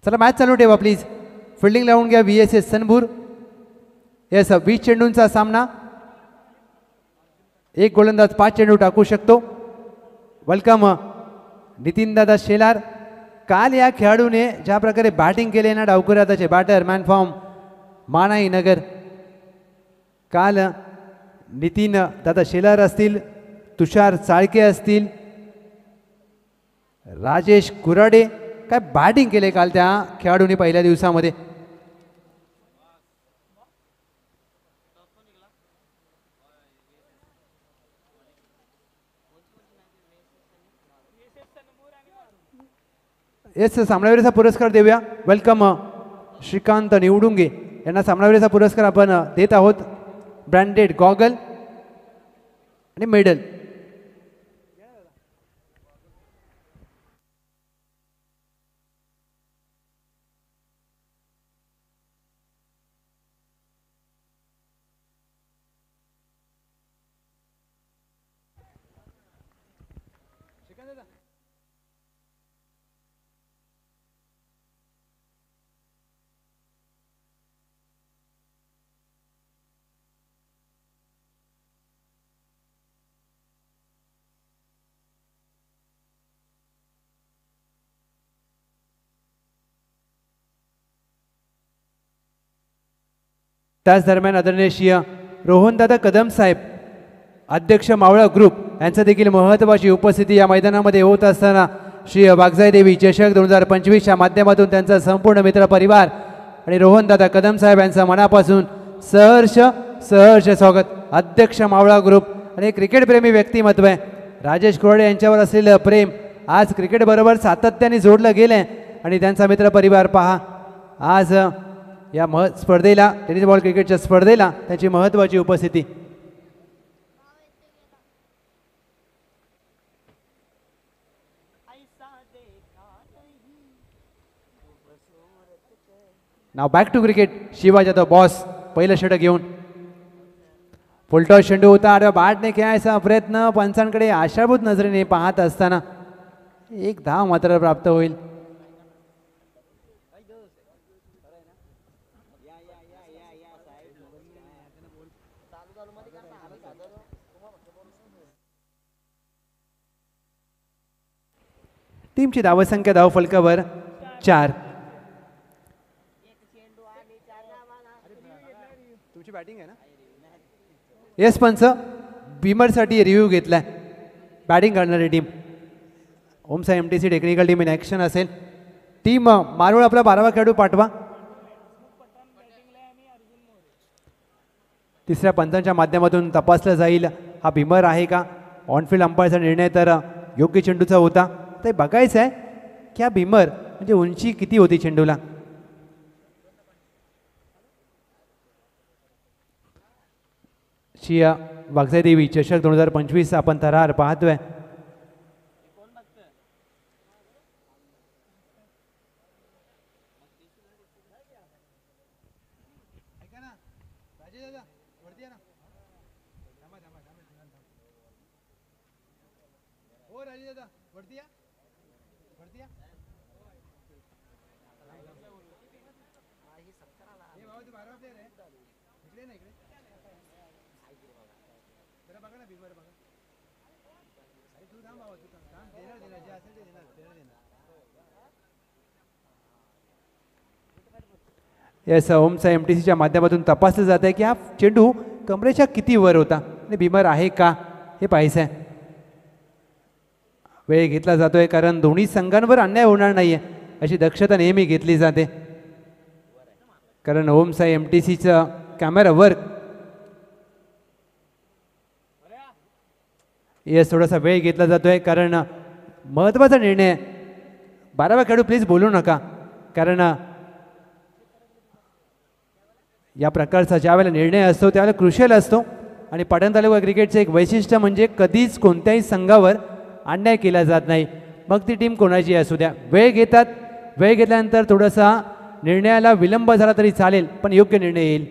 चला मॅच चालू ठेवा प्लीज. फिल्डिंग लावून घ्या VSS सनबूर. येस 20 चेंडूंचा सामना. एक गोलंदाज 5 चेंडू टाकू शकतो. वेलकम नितीन दादा शेलार. काल या खेळाडूने ज्या प्रकारे बॅटिंग केले ना डावखुराताचे बॅटर मॅन फॉर्म मानाई नगर. काल नितीन दादा शेलार असतील, तुषार चाळके असतील, राजेश कुराडे, काय बॅटिंग केले काल त्या खेळाडूंनी पहिल्या दिवसामध्ये. येस सामनावीराचा पुरस्कार देऊया. वेलकम श्रीकांत निवडुंगे यांना सामनावीराचा पुरस्कार आपण देत आहोत. ब्रँडेड गॉगल आणि मेडल. त्याच दरम्यान आदरणीय श्री रोहनदादा कदम साहेब अध्यक्ष मावळा ग्रुप यांचं देखील महत्त्वाची उपस्थिती या मैदानामध्ये होत असताना श्री वागजाई देवी चषक 2025च्या माध्यमातून त्यांचा संपूर्ण मित्र परिवार आणि रोहनदादा कदम साहेब यांचा मनापासून सहर्ष स्वागत. अध्यक्ष मावळा ग्रुप आणि क्रिकेटप्रेमी व्यक्तिमत्व आहे राजेश कुराडे यांच्यावर असलेलं प्रेम आज क्रिकेटबरोबर सातत्याने जोडलं गेलं आहे आणि त्यांचा मित्र परिवार पहा आज या स्पर्धेला टेनिस बॉल क्रिकेटच्या स्पर्धेला त्याची महत्त्वाची उपस्थिती. नाव back to cricket. Shiva Jadhav boss पहिलं षटक घेऊन फुलटॉस चेंडू होता. अरे बॅटने खेळायचा प्रयत्न पंचांकडे आशाभूत नजरेने पाहत असताना एक धाव मात्र प्राप्त होईल. टीमची धावसंख्या धावफलकावर 4. तुमची बॅटिंग आहे ना. येस पंच बिमरसाठी रिव्ह्यू घेतलाय. बॅटिंग करणारी टीम ओमसा MTC technical team in action असेल. टीम मारूळ आपला 12वा खेळाडू पाठवा. तिसऱ्या पंचांच्या माध्यमातून तपासलं जाईल हा बिमर आहे का. ऑनफिल्ड अंपायरचा निर्णय तर योग्य चेंडूचा होता. ते बघायचं आहे की हा बिमर म्हणजे उंची किती होती चेंडूला. शिया वागजाई देवी चषक 2025 आपण थरार पाहतोय. येस ओमसा MTCच्या माध्यमातून तपासलं जात आहे की हा चेंडू कमरेच्या किती वर होता आणि बिमर आहे का हे पाहायचं आहे. वेळ घेतला जातोय कारण दोन्ही संघांवर अन्याय होणार नाहीये अशी दक्षता नेहमी घेतली जाते. कारण ओमसा MTCचं कॅमेरा वर्क येस थोडासा वेळ घेतला जातोय कारण महत्त्वाचा निर्णय. 12वा खेळाडू प्लीज बोलू नका कारण या प्रकारचा ज्यावेळेला निर्णय असतो त्यावेळेला क्रुशियल असतो. आणि पाटण तालुका क्रिकेटचं एक वैशिष्ट्य म्हणजे कधीच कोणत्याही संघावर अन्याय केला जात नाही. मग ती टीम कोणाची असू द्या. वेळ घेतात. वेळ घेतल्यानंतर थोडासा निर्णयाला विलंब झाला तरी चालेल पण योग्य निर्णय येईल.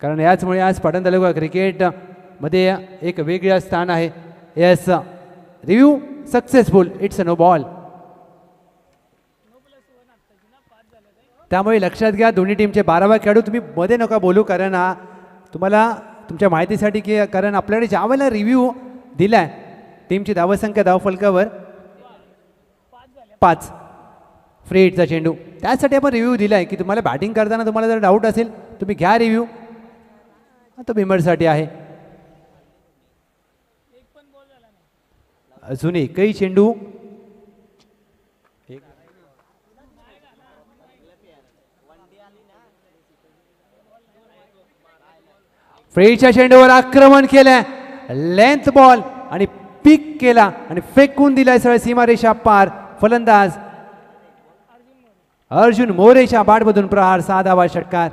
कारण याचमुळे आज पाटण तालुका क्रिकेटमध्ये एक वेगळं स्थान आहे. Yes, review successful, it's a no ball. त्यामुळे लक्षात घ्या दोन्ही टीमचे 12 खेळाडू तुम्ही मध्ये नका बोलू, कारण तुम्हाला तुमच्या माहितीसाठी की कारण आपल्याकडे ज्या वेळेला रिव्ह्यू दिलाय टीमची धावसंख्या धावफलकावर 5 फ्री हिटचा चेंडू, त्यासाठी आपण रिव्ह्यू दिलाय की तुम्हाला बॅटिंग करताना तुम्हाला जर डाऊट असेल तुम्ही घ्या रिव्ह्यू. आता बिमरसाठी आहे. अजून एकही चेंडू, फ्रेडच्या चेंडूवर आक्रमण केलंय, लेंथ बॉल आणि पिक केला आणि फेकून दिलाय सरळ सीमारेषा पार. फलंदाज अर्जुन मोरेच्या बॅटमधून प्रहार, 6 धावा, षटकार.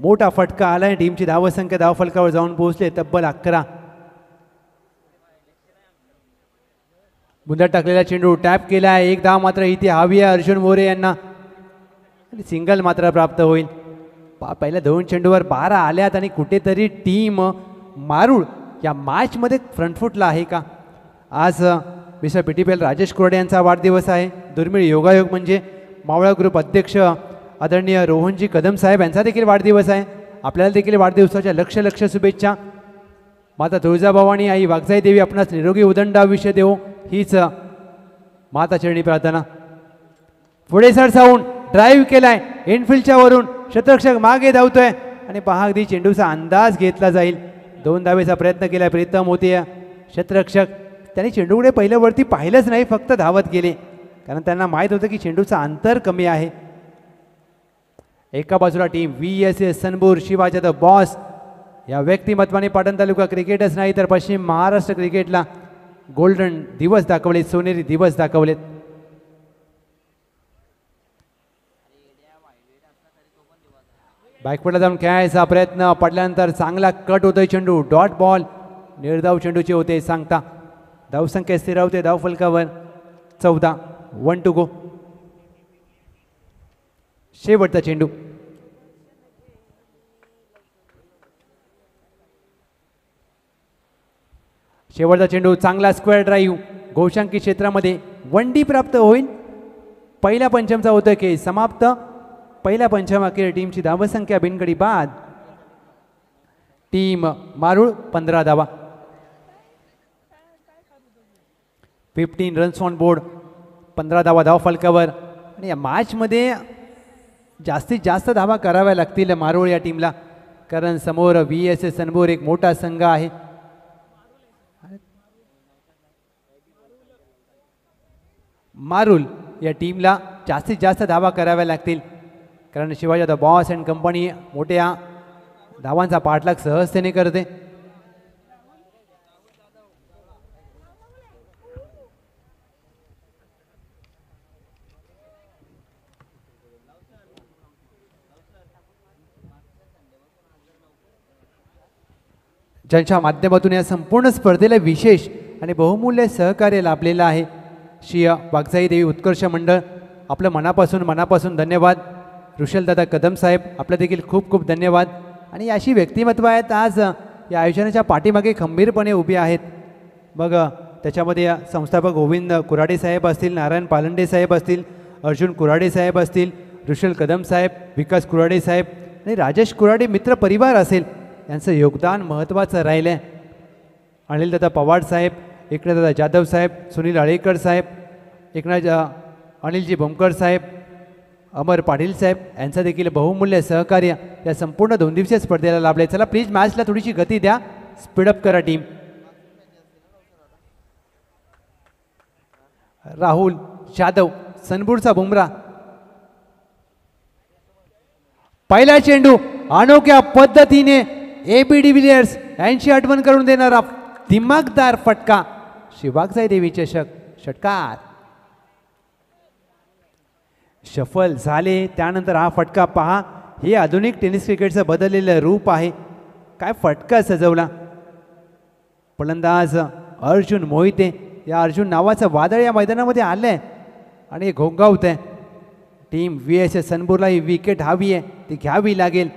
मोठा फटका आलाय, टीमची धावसंख्या धावफलकावर जाऊन पोहोचले तब्बल 11. बुंदा टाकलेला चेंडू टॅप केलाय, 1 धाव मात्र इथे हवी आहे अर्जुन मोरे यांना, सिंगल मात्र प्राप्त होईल. पहिल्या 2 चेंडूवर 12 आल्यात आणि कुठेतरी टीम मारूळ या मॅचमध्ये फ्रंटफुटला आहे का. आज मिस्टर PTPL राजेश कुराडे यांचा वाढदिवस आहे. दुर्मिळ योगायोग म्हणजे मावळा ग्रुप अध्यक्ष आदरणीय रोहनजी कदम साहेब यांचा देखील वाढदिवस आहे. आपल्याला देखील वाढदिवसाच्या लक्ष शुभेच्छा. माता तुळजाभवानी आई वागजाई देवी आपणास निरोगी उदंड आयुष्य देवो, हीच माता चरणी प्रार्थना. पुढे सरसावून ड्राईव्ह केलाय इनफिल्डच्या वरून, शतरक्षक मागे धावतोय आणि पहा अगदी चेंडूचा अंदाज घेतला जाईल. 2 धावेचा प्रयत्न केलाय प्रीतम होते. शतरक्षक त्यांनी चेंडूकडे पहिल्या वरती पाहिलंच नाही, फक्त धावत गेले, कारण त्यांना माहीत होतं की चेंडूचा अंतर कमी आहे. एका बाजूला टीम VSS सनबूर, शिवाजी द बॉस या व्यक्तिमत्वाने पाटण तालुका क्रिकेटच नाही तर पश्चिम महाराष्ट्र क्रिकेटला गोल्डन दिवस दाखवलेत, सोनेरी दिवस दाखवलेत. बॅकवर्डला जाऊन खेळायचा प्रयत्न, पडल्यानंतर चांगला कट होतोय चेंडू, डॉट बॉल, निर्धाव चेंडूचे होते सांगता. धावसंख्या स्थिरावते धावफलकावर 14, 1 टू गो. शेवटचा चेंडू, शेवटचा चेंडू, चांगला स्क्वेअर ड्राईव्ह, गोशांकी क्षेत्रामध्ये 1 डी प्राप्त होईल. पहिल्या पंचमचा होतोय की समाप्त. पहिल्या पंचम अखेर टीमची धावसंख्या बिनगडी बाद. टीम मारूळ 15 धावा, 15 रन्स ऑन बोर्ड, 15 धावा धावफलकावर. आणि या मॅचमध्ये जास्तीत जास्त धावा कराव्या लागतील मारूळ या टीमला, कारण समोर VSS सनबोर एक मोठा संघ आहे. मारूळ या टीमला जास्तीत जास्त धावा कराव्या लागतील, कारण Shivaji the boss and company मोठ्या धावांचा पाठलाग सहजतेने करते. ज्यांच्या माध्यमातून या संपूर्ण स्पर्धेला विशेष आणि बहुमूल्य सहकार्य लाभलेलं आहे श्री वागजाई देवी उत्कर्ष मंडळ, आपलं मनापासून धन्यवाद. ऋषलदादा कदम साहेब आपलं देखील खूप खूप धन्यवाद. आणि अशी व्यक्तिमत्व आहेत आज या आयोजनाच्या पाठीमागे खंबीरपणे उभी आहेत. मग त्याच्यामध्ये संस्थापक गोविंद कुराडे साहेब असतील, नारायण पालंडे साहेब असतील, अर्जुन कुराडे साहेब असतील, ऋषल कदम साहेब, विकास कुराडे साहेब आणि राजेश कुराडे मित्र परिवार असेल, यांचं योगदान महत्त्वाचं राहिलं आहे. अनिलदादा पवार साहेब, एकनाथदादा जाधव साहेब, सुनील आळेकर साहेब, अनिलजी बोमकर साहेब, अमर पाटील साहेब यांचं देखील बहुमूल्य सहकार्य या संपूर्ण 2 दिवसीय स्पर्धेला लाभले. चला प्लीज मॅचला थोडीशी गती द्या, स्पीडअप करा टीम. राहुल जाधव, सनबूरचा बुमरा, पहिला चेंडू अनोख्या पद्धतीने AB डिव्हिलियर्स यांची आठवण करून देणारा दिमागदार फटका श्री वाघजाई देवी चषक षटकार. शफल झाले त्यानंतर हा फटका पहा. हे आधुनिक टेनिस क्रिकेटचं बदललेलं रूप आहे. काय फटका सजवला. फलंदाज अर्जुन मोहिते, या अर्जुन नावाचं वादळ या मैदानामध्ये आलंय आणि हे घोंगावत आहे. टीम VSS सनबुरला ही विकेट हवी आहे, ती घ्यावी लागेल.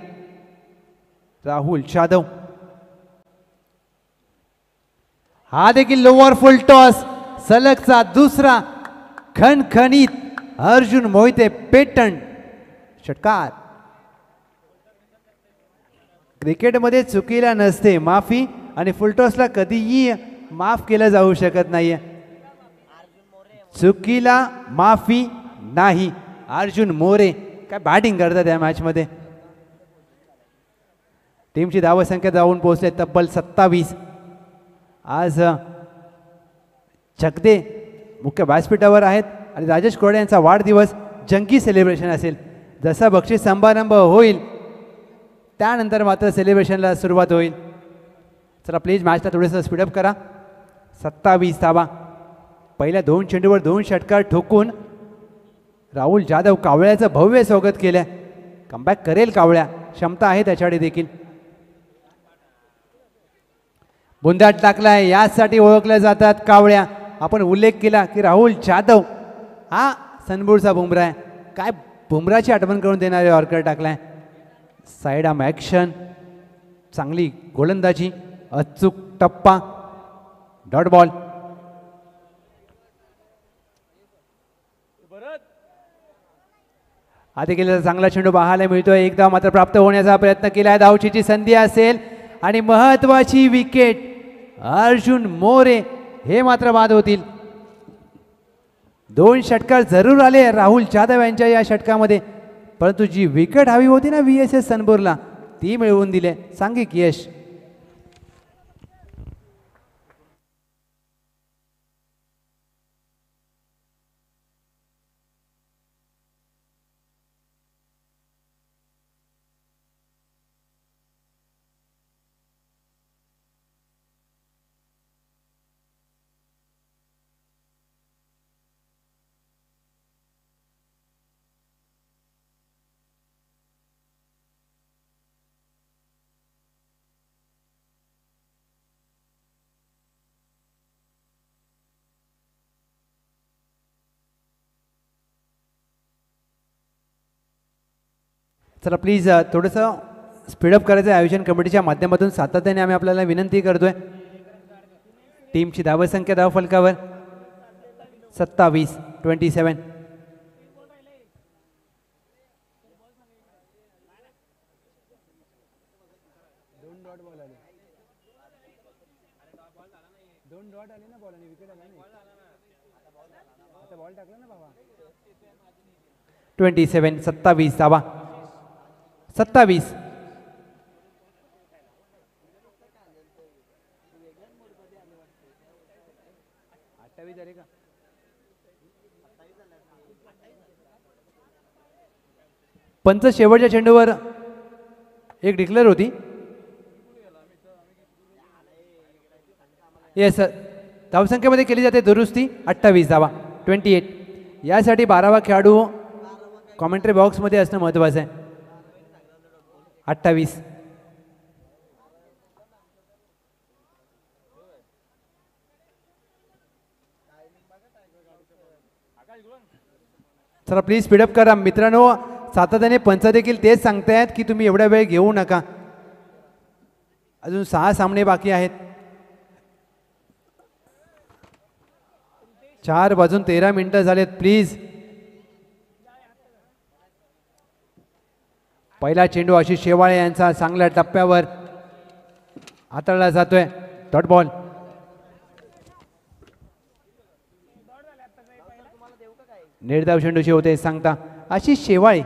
राहुल जाधव, हा देखील लोअर फुल टॉस, सलगचा दुसरा खणखणीत. अर्जुन मोहिते पेटंट षटकार. क्रिकेटमध्ये चुकीला नसते माफी आणि फुलटॉसला कधीही माफ केलं जाऊ शकत नाहीये. चुकीला माफी नाही. अर्जुन मोरे काय बॅटिंग करतात या मॅचमध्ये. टीमची धावसंख्या जाऊन पोहोचले तब्बल 27. आज चकदे मुख्य व्यासपीठावर आहेत आणि राजेश कोरडे यांचा वाढदिवस जंगी सेलिब्रेशन असेल. जसा बक्षीस समारंभ होईल त्यानंतर मात्र सेलिब्रेशनला सुरुवात होईल. चला प्लीज मॅचला थोडंसं स्पीडअप करा. 27 धावा. पहिल्या 2 चेंडूवर 2 षटकार ठोकून राहुल जाधव कावळ्याचं भव्य स्वागत केलं. कमबॅक करेल कावळ्या, क्षमता आहे त्याच्याकडे देखील. बुंदाट टाकलाय, यासाठी ओळखल्या जातात कावळ्या. आपण उल्लेख केला की राहुल जाधव हा सनबुरचा बुमरा आहे. काय बुमराची आठवण करून देणारे यॉर्कर टाकलाय. साईड आर्म ॲक्शन, चांगली गोलंदाजी, अचूक टप्पा, डॉट बॉल. हा देखील चांगला चेंडू पाहायला मिळतोय. एकदा मात्र प्राप्त होण्याचा प्रयत्न केलाय. धावचीची संधी असेल आणि महत्वाची विकेट. अर्जुन मोरे हे मात्र बाद होतील. 2 षटकार जरूर आले राहुल जाधव यांच्या या षटकामध्ये, परंतु जी विकेट हवी होती ना VSS सनबुरला ती मिळवून दिले. सांघिक यश. चला प्लीज थोडंसं स्पीडअप करायचं आयोजन कमिटीच्या माध्यमातून सातत्याने आम्ही आपल्याला विनंती करतोय. टीमची धावसंख्या धावफलकावर 27-27. दोन डॉट आले ना बॉल आणि विकेट आला नाही. आता बॉल टाकला ना बाबा. 27 27 धावा. 27. पंच शेवटच्या चेंडूवर एक डिक्लेअर होती. येस, धावसंख्येमध्ये केली जाते दुरुस्ती. 28 धावा. 28. यासाठी 12वा खेळाडू कॉमेंट्री बॉक्समध्ये असणं महत्त्वाचं आहे. 28. चला प्लीज स्पीडअप करा मित्रांनो. सातत्याने पंच देखील तेच सांगतायत की तुम्ही एवढा वेळ घेऊ नका. अजून 6 सामने बाकी आहेत. 4 वाजून 13 मिनिटं झालेत. प्लीज. पहिला चेंडू आशिष शेवाळे यांचा चांगल्या टप्प्यावर हाताळला जातोय. Dot ball. निर्धाव चेंडूचे होते सांगता आशिष शेवाळे.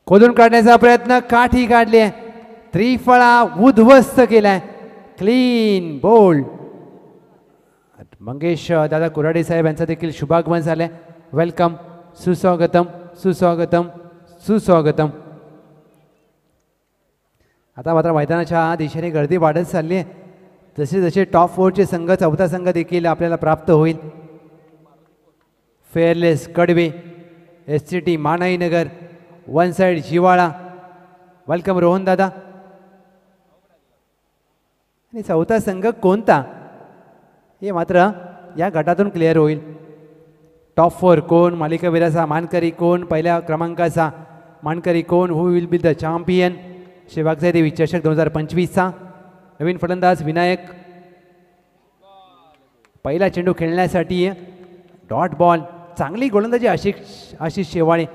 खोदून काढण्याचा प्रयत्न, काठी काढली आहे. त्रिफळा उद्ध्वस्त केलाय. Clean bowled. मंगेश दादा कुराडे साहेब यांचा देखील शुभागमन झालंय. वेलकम, सुस्वागतम, सुस्वागतम, सुस्वागतम. आता मात्र मैदानाच्या दिशेने गर्दी वाढत चालली आहे. जसे जसे टॉप 4चे संघ, चौथा संघ देखील आपल्याला प्राप्त होईल. फेअरलेस कडवे, SCT मानाईनगर, वन साईड जिवाळा. वेलकम रोहन दादा. आणि चौथा संघ कोणता हे मात्र या गटातून क्लिअर होईल. टॉप 4 कोण, मालिकावीराचा मानकरी कोण, पहिल्या क्रमांकाचा मानकरी कोण, who will be the champion. Shri Vaghjai Devi चषक 2025चा नवीन फलंदाज विनायक. पहिला चेंडू खेळण्यासाठी डॉट बॉल. चांगली गोलंदाजी आशिष शेवाळे.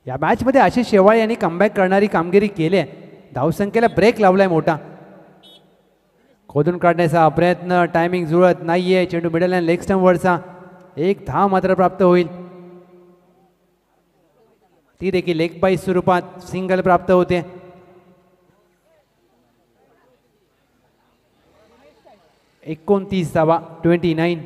या मॅचमध्ये आशिष शेवाळे यांनी कमबॅक करणारी कामगिरी केली आहे. धावसंख्येला ब्रेक लावलाय मोठा. खोदून काढण्याचा प्रयत्न, टायमिंग जुळत नाहीये. चेंडू मिडल अँड लेग स्टंपवरचा. एक धाव मात्र प्राप्त होईल, ती देखील लेग बाय स्वरूपात सिंगल प्राप्त होते. एकोणतीस धावा 29.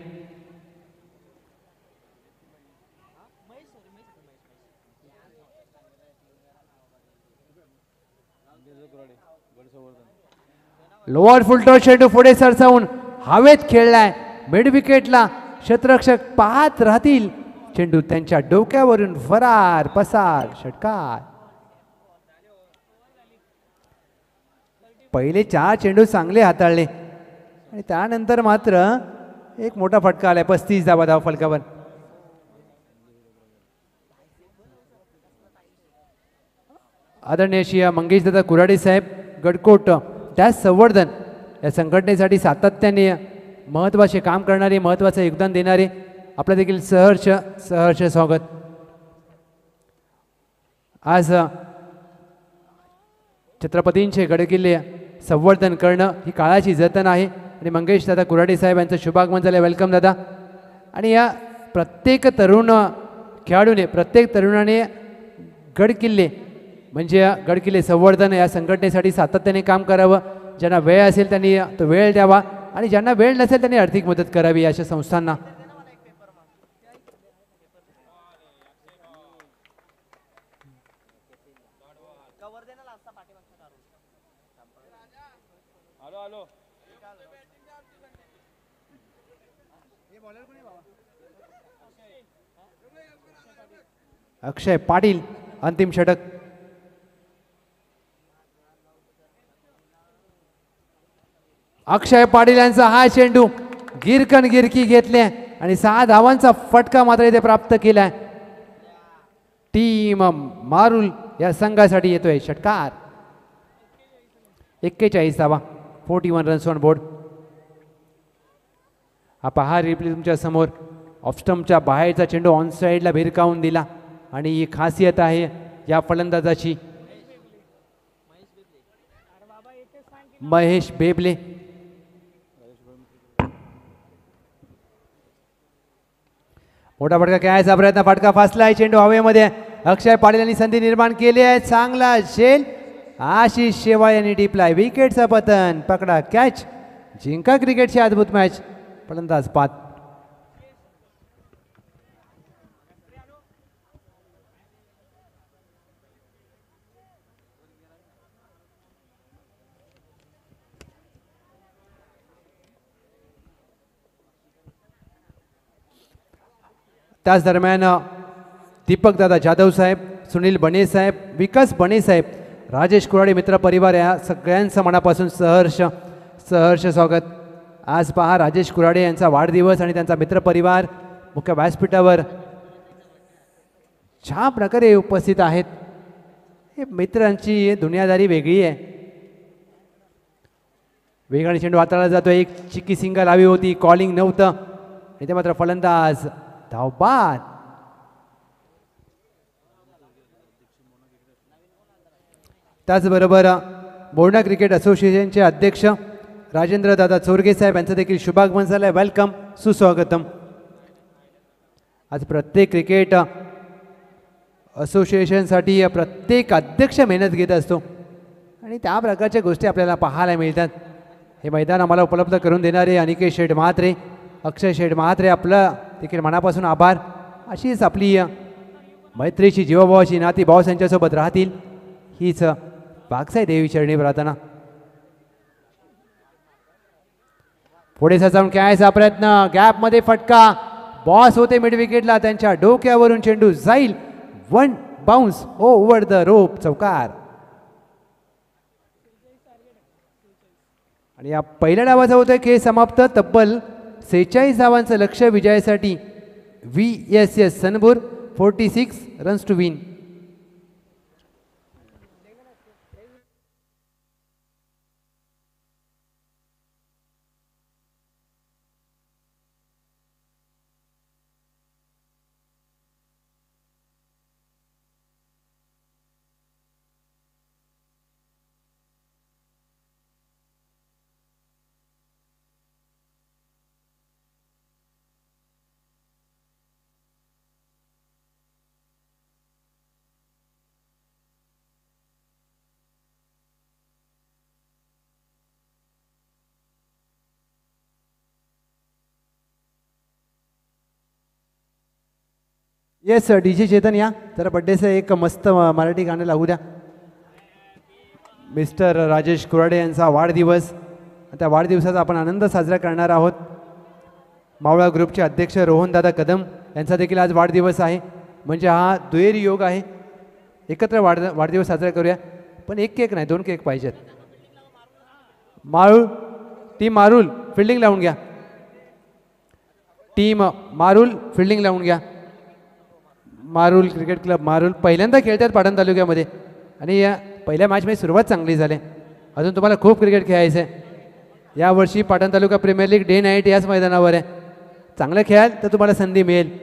लोअर फुलटॉस चेंडू पुढे सरसावून हवेत खेळलाय. मिड विकेटला क्षेत्ररक्षक पाहत राहतील. चेंडू त्यांच्या डोक्यावरून फरार, पसार, षटकार. पहिले 4 चेंडू चांगले हाताळले आणि त्यानंतर मात्र एक मोठा फटका आलाय. 35 धावा धाव फलकावर. आदरणीय श्री मंगेशदादा कुराडे साहेब, गडकोट त्याच संवर्धन या संघटनेसाठी सातत्याने महत्त्वाचे काम करणारे, महत्त्वाचं योगदान देणारे आपलं देखील सहर्ष स्वागत. आज छत्रपतींचे गडकिल्ले संवर्धन करणं ही काळाची जतन आहे आणि मंगेश दादा कुराडे साहेब यांचं शुभागमन झालं. वेलकम दादा. आणि या प्रत्येक तरुण खेळाडूने, प्रत्येक तरुणाने गडकिल्ले म्हणजे गडकिल्ले संवर्धन या संघटनेसाठी सातत्याने काम करावं. ज्यांना वेळ असेल त्यांनी तो वेळ द्यावा आणि ज्यांना वेळ नसेल त्यांनी आर्थिक मदत करावी अशा संस्थांना. अक्षय पाटील अंतिम षटक. अक्षय पाटील यांचा हा चेंडू गिरकन गिरकी घेतले आणि 6 धावांचा फटका मात्र इथे प्राप्त केलाय. टीम मारुल या संघासाठी येतोय षटकार. 41 धावा, 41 रन्स ऑन बोर्ड. हा पहा रिप्ले तुमच्या समोर. ऑफस्टम्पच्या बाहेरचा चेंडू ऑन साईडला भिरकावून दिला आणि ही खासियत आहे या फलंदाजाची. महेश बेबले. मोठा फटका खेळायचा प्रयत्न, फटका फासलाय. चेंडू हवेमध्ये. अक्षय पाटील यांनी संधी निर्माण केली आहे. चांगला झेल. आशिष शेवाळे यांनी टिपलाय. विकेटचं पतन. पकडा कॅच. जिंका क्रिकेटची अद्भुत मॅच. फलंदाज पात. त्याच दरम्यान दीपक दादा जाधव साहेब, सुनील बने साहेब, विकास बने साहेब, राजेश कुराडे मित्र परिवार या सगळ्यांचं मनापासून सहर्ष स्वागत. आज पहा राजेश कुराडे यांचा वाढदिवस आणि त्यांचा मित्रपरिवार मुख्य व्यासपीठावर छान प्रकारे उपस्थित आहेत. हे मित्रांची दुनियादारी वेगळी आहे. वेगाने चेंडू हाताळला जातो. एक चिक्की सिंगल हवी होती, कॉलिंग नव्हतं आणि ते मात्र फलंदाज धावबाद. त्याचबरोबर बोर्डा क्रिकेट असोसिएशनचे अध्यक्ष राजेंद्र दादा चोरगे साहेब यांचं देखील शुभागमन झालं आहे. वेलकम, सुस्वागतम. आज प्रत्येक क्रिकेट असोसिएशनसाठी प्रत्येक अध्यक्ष मेहनत घेत असतो आणि त्या प्रकारच्या गोष्टी आपल्याला पाहायला मिळतात. हे मैदान आम्हाला उपलब्ध करून देणारे अनिकेत शेठ महात्रे, अक्षय शेठ महात्रे, आपलं देखील मनापासून आभार. अशीच आपली मैत्रीची जीवाभावाची नाती भाऊ यांच्यासोबत राहतील हीच बागसाई देवी चरणी प्रार्थना. पुढे सजावून खेळायचा प्रयत्न, गॅपमध्ये फटका, बॉस होते मिड विकेटला, त्यांच्या डोक्यावरून चेंडू जाईल, one bounce over the rope, चौकार. आणि या पहिल्या डावाचा होतोय खेळ समाप्त. तब्बल 46 धावांचं लक्ष्य विजयासाठी VSS Sanpur, 46 runs to win. Yes DJ Chetan या जरा बड्डेचं एक मस्त मराठी गाणं लागू द्या. मिस्टर राजेश कुराडे यांचा वाढदिवस, त्या वाढदिवसाचा आपण आनंद साजरा करणार आहोत. मावळा ग्रुपचे अध्यक्ष रोहनदादा कदम यांचा देखील आज वाढदिवस आहे. म्हणजे हा दुहेरी योग आहे. एकत्र वाढदिवस साजरा करूया. पण एक केक नाही, 2 केक पाहिजेत. टीम मारुल फिल्डिंग लावून घ्या. टीम मारुल फिल्डिंग लावून घ्या. मारुल क्रिकेट क्लब मारुल पहिल्यांदा खेळतात पाटण तालुक्यामध्ये आणि या पहिल्या मॅचमध्ये सुरुवात चांगली झाली. अजून तुम्हाला खूप क्रिकेट खेळायचं आहे. यावर्षी पाटण तालुका प्रीमियर लीग डे नाईट याच मैदानावर आहे. चांगलं खेळाल तर तुम्हाला संधी मिळेल.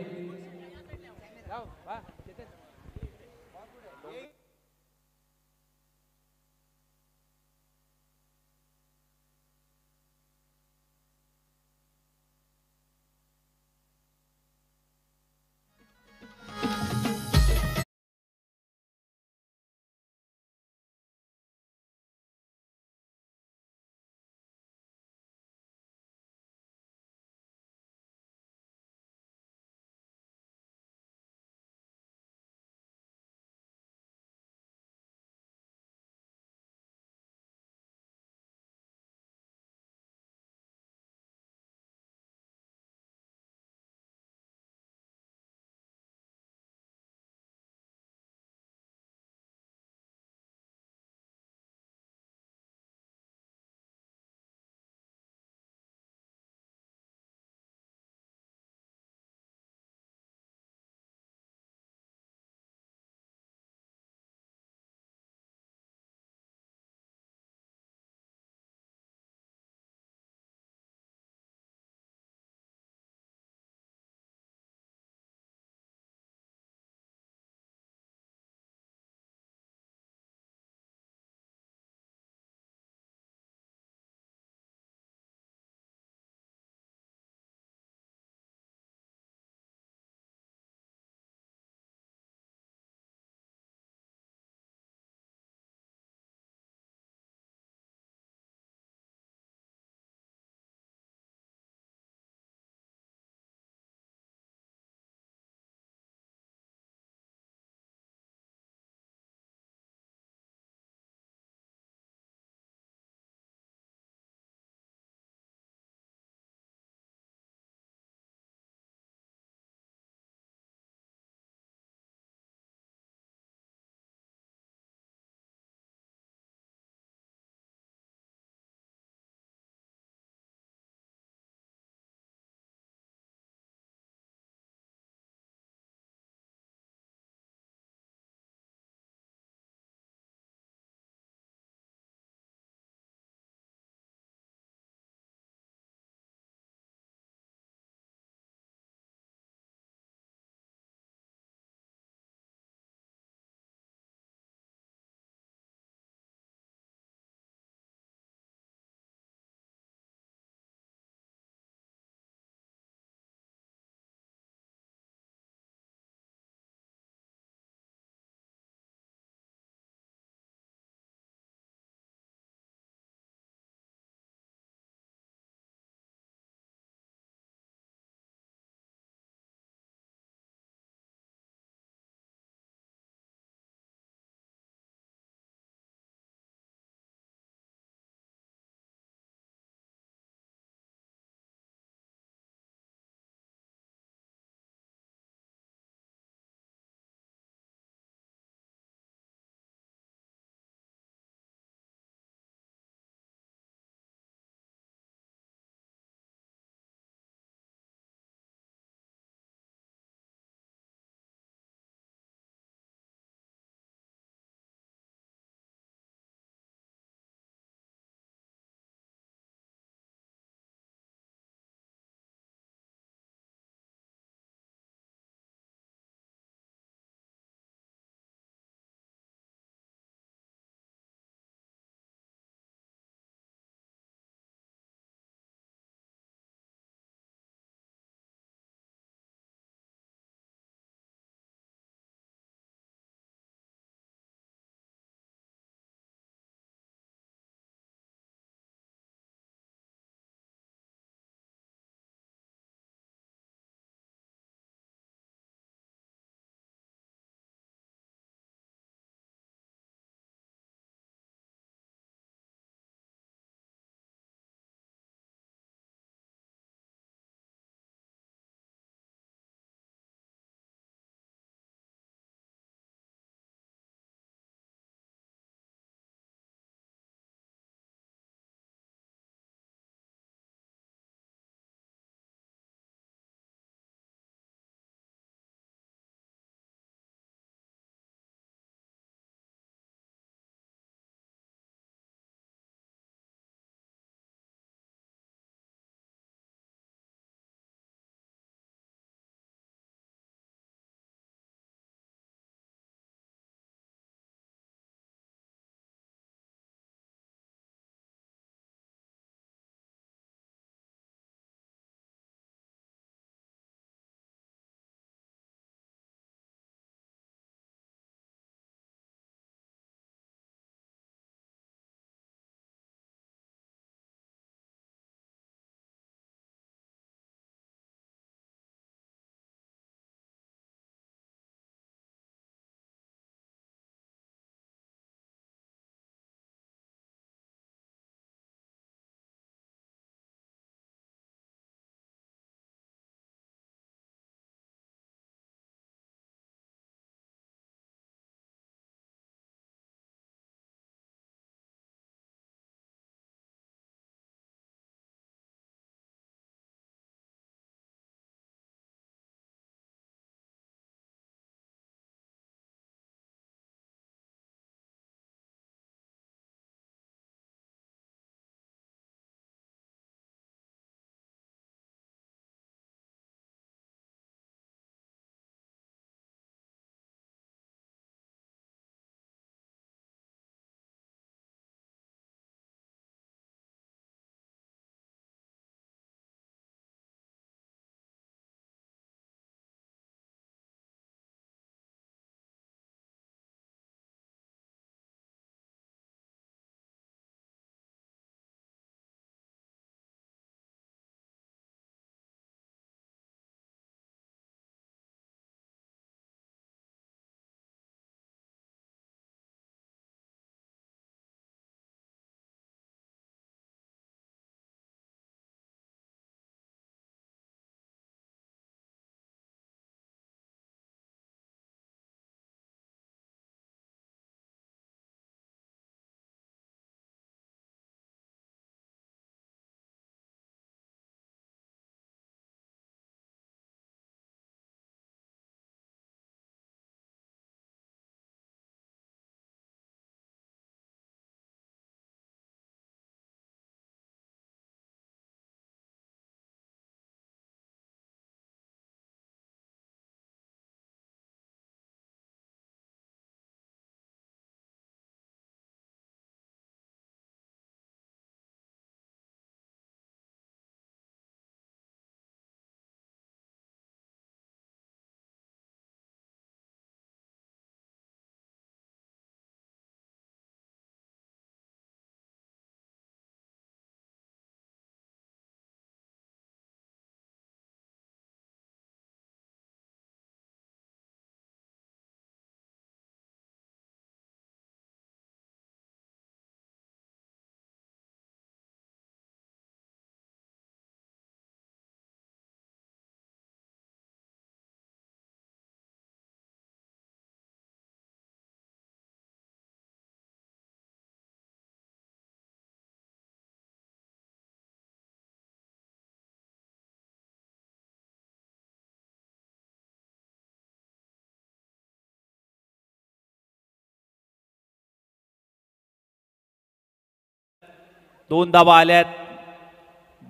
2 धावा आल्यात.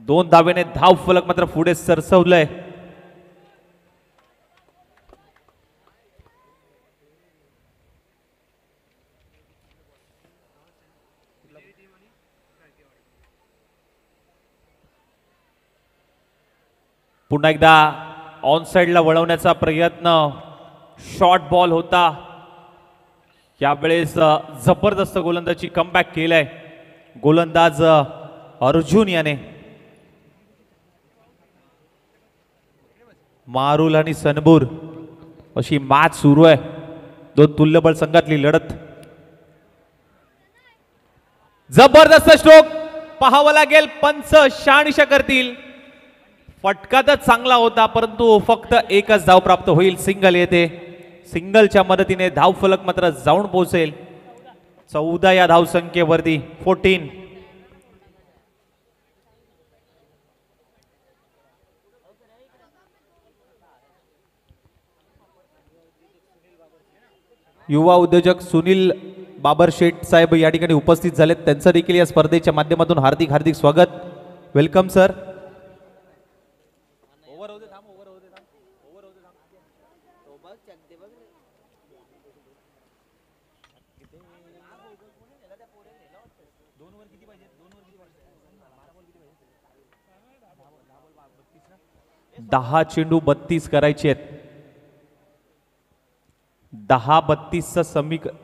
2 धावेने धाव फलक मात्र पुढे सरसवलंय. पुन्हा एकदा ऑन साइडला वळवण्याचा प्रयत्न. शॉर्ट बॉल होता. यावेळेस जबरदस्त गोलंदाजी कमबॅक केलाय गोलंदाज अर्जुन याने. मारुल आणि सनबूर अशी मॅच सुरू आहे. 2 तुल्यबळ संघातली लढत. जबरदस्त स्ट्रोक पाहावं लागेल. पंच शहानिशा करतील. फटका तर चांगला होता परंतु फक्त एकच धाव प्राप्त होईल. सिंगल येते. सिंगलच्या मदतीने धाव फलक मात्र जाऊन पोहोचेल 14 या धाव संख्येवरती. 14. युवा उद्योजक सुनील बाबरशेठ साहेब या ठिकाणी उपस्थित झालेत. त्यांचं देखील या स्पर्धेच्या माध्यमातून हार्दिक हार्दिक स्वागत. Welcome sir. दहा चेंडू 32 करायचे आहेत. 10-32 समीकरण.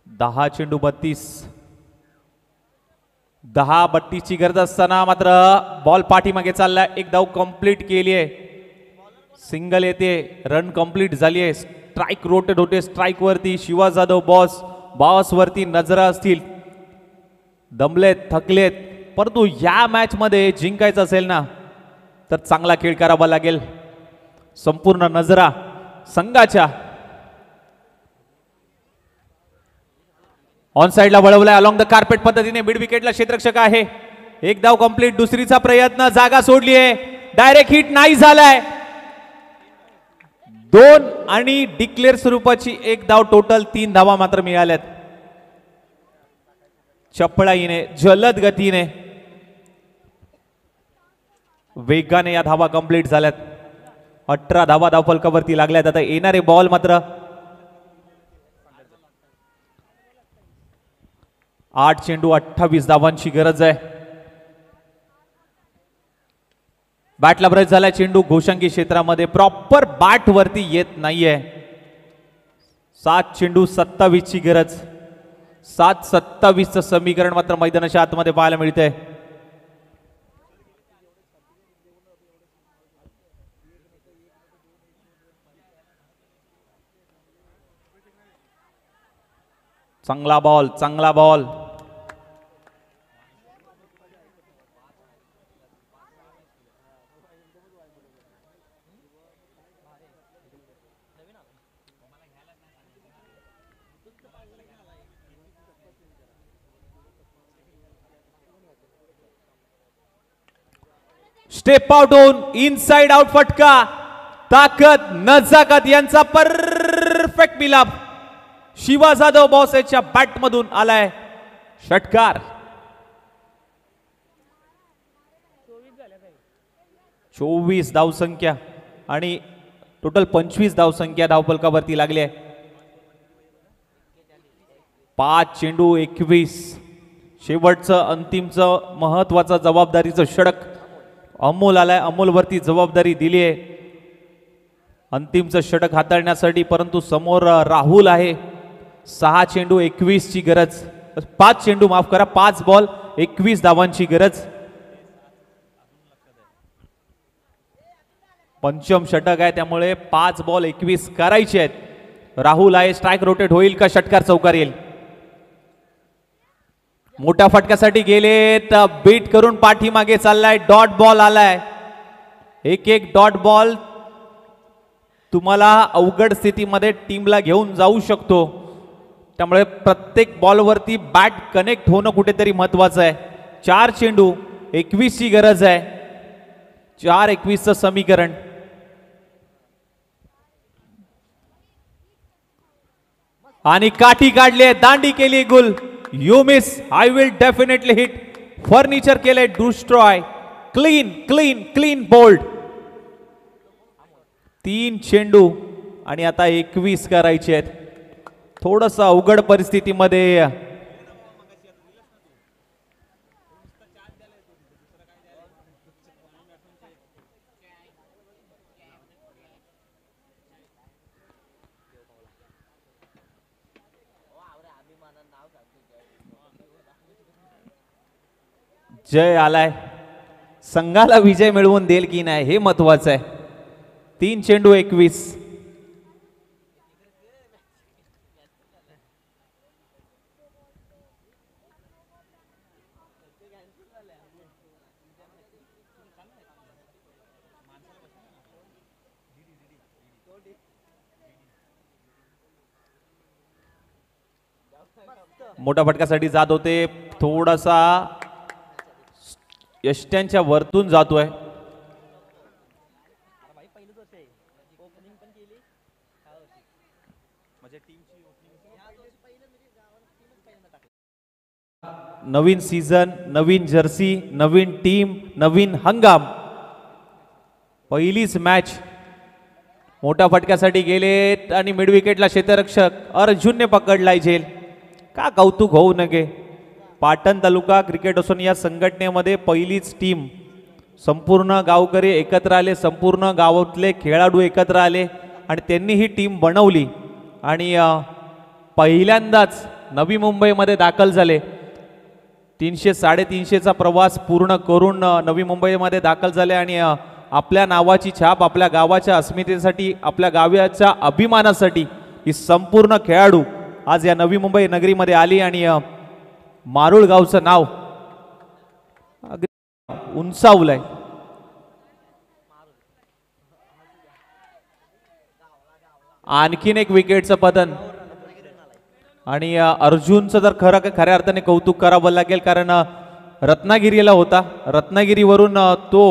दहा चेंडू 32. 10-32 ची गरज असताना मात्र बॉल पाठीमागे चाललाय. एक धाव कंप्लीट केली आहे. सिंगल येते. रन कंप्लीट झाली आहे. स्ट्राइक रोटेट होते. स्ट्राइक वरती शिवा जाधव बॉस वरती नजरा असतील. दमलेत थकलेत परंतु या मॅच मध्ये जिंकायचं असेल ना तर चांगला खेळ करावा लागेल. संपूर्ण नजरा संघाच्या. ऑन साइडला वळवलाय अलॉंग द कार्पेट पद्धतीने. मिड विकेटला क्षेत्ररक्षक आहे. एक धाव कंप्लीट. दुसरीचा प्रयत्न. जागा सोडली आहे. डायरेक्ट हिट नाही झालाय. 2 आणि डिक्लेअर स्वरूपाची एक धाव. टोटल 3 धावा मात्र मिळाल्यात. चपळाईने जलद गतीने वेगाने या धावा कंप्लीट झाल्यात. 18 धावा धावफलकावरती लागल्यात. आता येणारे बॉल मात्र 8 चेंडू 28 धावांची गरज आहे. बॅटला ब्रश झालाय. चेंडू घोषंगी क्षेत्रामध्ये प्रॉपर बॅट वरती येत नाहीये. 7 चेंडू 27 ची गरज. 7-27 समीकरण मात्र मैदानाच्या आतमध्ये पाहायला मिळतंय. चांगला बॉल. चांगला बॉल. स्टेप आउट होऊन इनसाइड आउट फटका. ताकद नजाकत यांचा परफेक्ट मिलाप. शिवा जाधव बॉस याच्या बॅट मधून आलाय षटकार. 24 धावसंख्या आणि टोटल 25 धावसंख्या धावफलकावरती लागली आहे. 5 चेंडू 21. शेवटचं अंतिमचं महत्वाचं जबाबदारीचं षटक अमोल आलाय. अमोल वरती जबाबदारी दिली आहे अंतिमचं षटक हाताळण्यासाठी. परंतु समोर राहुल आहे. 6 चेंडू 21 ची गरज. 5 चेंडू माफ करा. 5 बॉल 21 धावांची गरज. पंचम षटक आहे त्यामुळे 5 बॉल 21 करायचे आहेत. राहुल आहे. स्ट्राइक रोटेट होईल का षटकार चौकार येईल. मोठ्या फटक्यासाठी गेले तर बीट करून पाठीमागे चाललाय. डॉट बॉल आलाय. एक डॉट बॉल तुम्हाला अवघड स्थितीमध्ये टीमला घेऊन जाऊ शकतो. त्यामुळे प्रत्येक बॉलवरती बॅट कनेक्ट होणं कुठेतरी महत्वाचं आहे. 4 चेंडू 21 ची गरज आहे. 4-21 समीकरण. आणि काठी काढली, दांडी केली गुल. You miss, I will definitely hit. Furniture केले destroy. Clean clean clean bowled. 3 चेंडू आणि आता 21 करायचे आहेत. थोडस अवघड परिस्थितीमध्ये जय आलाय. संघाला विजय मिळवून देईल की नाही हे महत्वाचं आहे. 3 चेंडू 21. मोठ्या फटक्यासाठी जात होते. थोडासा यष्ट्यांच्या वरतून जातोय. नवीन सीझन, नवीन जर्सी, नवीन टीम, नवीन हंगाम. पहिलीच मॅच मोठ्या फटक्यासाठी गेलेत आणि मिड विकेटला क्षेत्ररक्षक अर्जुनने पकडलाय झेल. का कौतुक होऊ नये. पाटण तालुका क्रिकेट असोन या संघटनेमध्ये पहिलीच टीम. संपूर्ण गावकरी एकत्र आले, संपूर्ण गावातले खेळाडू एकत्र आले आणि त्यांनी ही टीम बनवली आणि पहिल्यांदाच नवी मुंबईमध्ये दाखल झाले. 300-350चा प्रवास पूर्ण करून नवी मुंबईमध्ये दाखल झाले आणि आपल्या नावाची छाप, आपल्या गावाच्या अस्मितेसाठी, आपल्या गावाच्या अभिमानासाठी ही संपूर्ण खेळाडू आज या नवी मुंबई नगरीमध्ये आली आणि मारुळ गावचं नाव उंचावलंय. आणखीन एक विकेटचं पतन आणि अर्जुनचं जर खऱ्या अर्थाने कौतुक करावं लागेल कारण रत्नागिरीला होता. रत्नागिरीवरून तो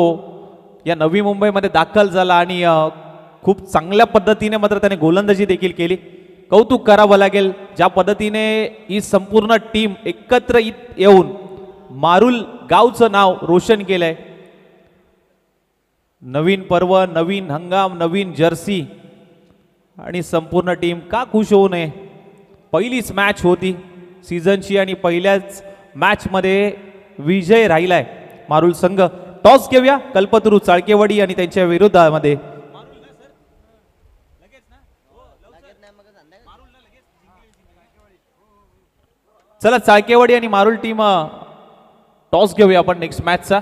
या नवी मुंबईमध्ये दाखल झाला आणि खूप चांगल्या पद्धतीने मात्र त्याने गोलंदाजी देखील केली. कौतुक करावं लागेल ज्या पद्धतीने ही संपूर्ण टीम एकत्र येऊन मारुल गावचं नाव रोशन केलंय. नवीन पर्व, नवीन हंगाम, नवीन जर्सी आणि संपूर्ण टीम का खुश होऊ नये. पहिलीच मॅच होती सीझनची आणि पहिल्याच मॅच मध्ये विजय राहिलाय मारुल संघ. टॉस घेऊया कल्पतरू चाळकेवाडी आणि त्यांच्या विरोधामध्ये. चला चाळकेवाडी आणि मारुल टीम टॉस घेऊया आपण नेक्स्ट मॅचचा.